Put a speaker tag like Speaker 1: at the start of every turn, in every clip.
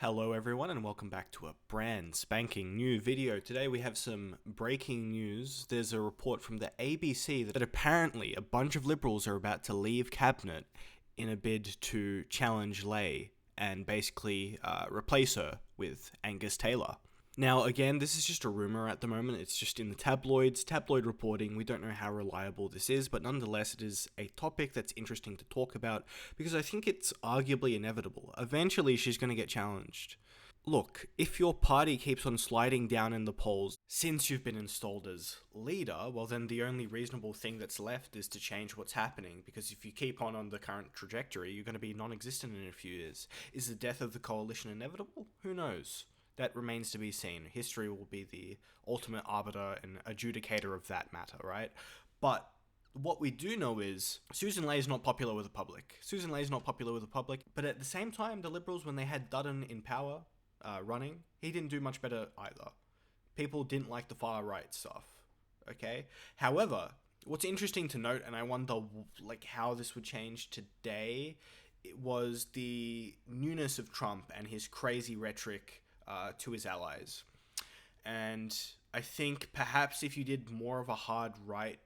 Speaker 1: Hello everyone and welcome back to a brand spanking new video. Today we have some breaking news. There's a report from the ABC that apparently a bunch of Liberals are about to leave cabinet in a bid to challenge Ley and basically replace her with Angus Taylor. Now again, this is just a rumour at the moment, it's just in the tabloids, tabloid reporting, we don't know how reliable this is, but nonetheless it is a topic that's interesting to talk about because I think it's arguably inevitable. Eventually she's going to get challenged. Look, if your party keeps on sliding down in the polls since you've been installed as leader, well then the only reasonable thing that's left is to change what's happening, because if you keep on the current trajectory, you're going to be non-existent in a few years. Is the death of the coalition inevitable? Who knows? That remains to be seen. History will be the ultimate arbiter and adjudicator of that matter, right? But what we do know is Susan Ley is not popular with the public. Susan Ley is not popular with the public, but at the same time, the Liberals, when they had Dutton in power, running, he didn't do much better either. People didn't like the far right stuff, okay? However, what's interesting to note, and I wonder like how this would change today, it was the newness of Trump and his crazy rhetoric to his allies. And I think perhaps if you did more of a hard right,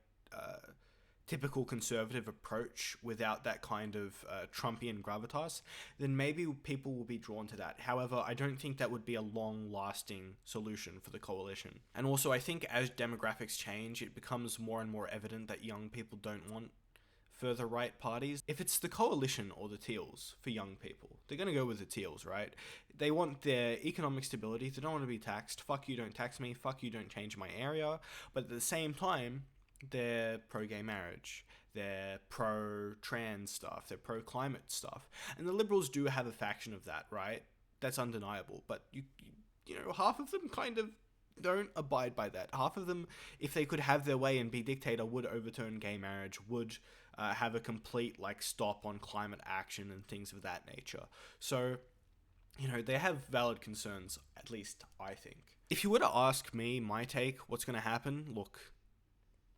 Speaker 1: typical conservative approach without that kind of Trumpian gravitas, then maybe people will be drawn to that. However, I don't think that would be a long-lasting solution for the coalition. And also, I think as demographics change, it becomes more and more evident that young people don't want further right parties. If it's the coalition or the Teals for young people, they're going to go with the Teals, right? They want their economic stability. They don't want to be taxed. Fuck you, don't tax me. Fuck you, don't change my area. But at the same time, they're pro-gay marriage. They're pro-trans stuff. They're pro-climate stuff. And the Liberals do have a faction of that, right? That's undeniable. But you know, half of them kind of don't abide by that. Half of them, if they could have their way and be dictator, would overturn gay marriage, would have a complete stop on climate action and things of that nature. So, you know, they have valid concerns, at least I think. If you were to ask me my take, what's going to happen? Look,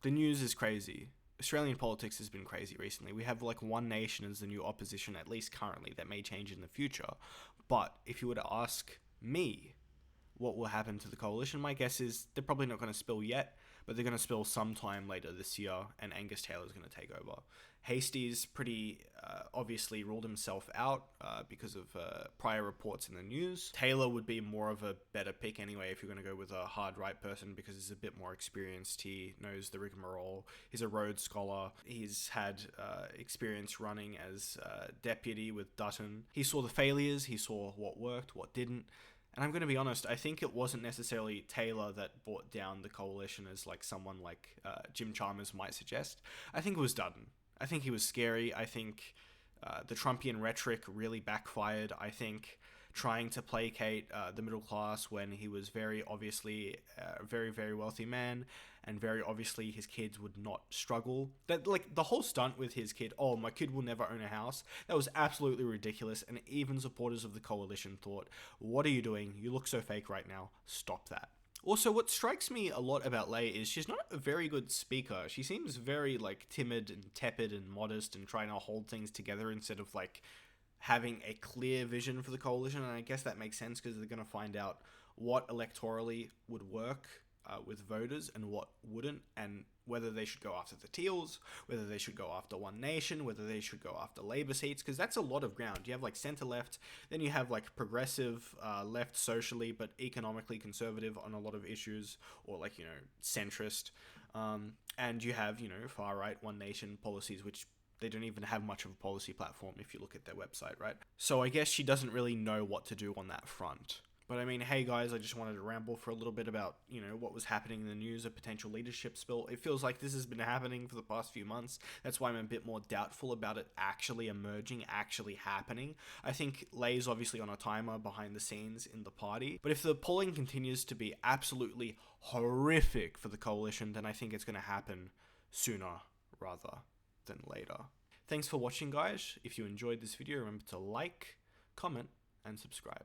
Speaker 1: the news is crazy. Australian politics has been crazy recently. We have one nation as the new opposition, at least currently. That may change in the future. But if you were to ask me what will happen to the coalition, my guess is they're probably not going to spill yet, but they're going to spill sometime later this year, and Angus Taylor's going to take over. Hastie's pretty obviously ruled himself out because of prior reports in the news. Taylor would be more of a better pick anyway if you're going to go with a hard right person, because he's a bit more experienced. He knows the rigmarole. He's a Rhodes Scholar. He's had experience running as deputy with Dutton. He saw the failures. He saw what worked, what didn't. And I'm going to be honest, I think it wasn't necessarily Taylor that brought down the coalition as someone like Jim Chalmers might suggest. I think it was Dutton. I think he was scary. I think the Trumpian rhetoric really backfired. I think trying to placate the middle class when he was very obviously a very, very wealthy man, and very obviously his kids would not struggle. That the whole stunt with his kid, oh, my kid will never own a house, that was absolutely ridiculous, and even supporters of the coalition thought, what are you doing? You look so fake right now. Stop that. Also, what strikes me a lot about Ley is she's not a very good speaker. She seems very timid and tepid and modest and trying to hold things together instead of having a clear vision for the coalition. And I guess that makes sense because they're going to find out what electorally would work with voters and what wouldn't, and whether they should go after the Teals, whether they should go after One Nation, whether they should go after Labour seats, because that's a lot of ground. You have centre-left, then you have progressive left socially, but economically conservative on a lot of issues, or centrist, and you have, far-right One Nation policies, which they don't even have much of a policy platform if you look at their website, right? So I guess she doesn't really know what to do on that front. But I mean, hey guys, I just wanted to ramble for a little bit about, what was happening in the news, a potential leadership spill. It feels like this has been happening for the past few months. That's why I'm a bit more doubtful about it actually emerging, actually happening. I think Ley's obviously on a timer behind the scenes in the party. But if the polling continues to be absolutely horrific for the coalition, then I think it's going to happen sooner rather than later. Thanks for watching, guys. If you enjoyed this video, remember to like, comment, and subscribe.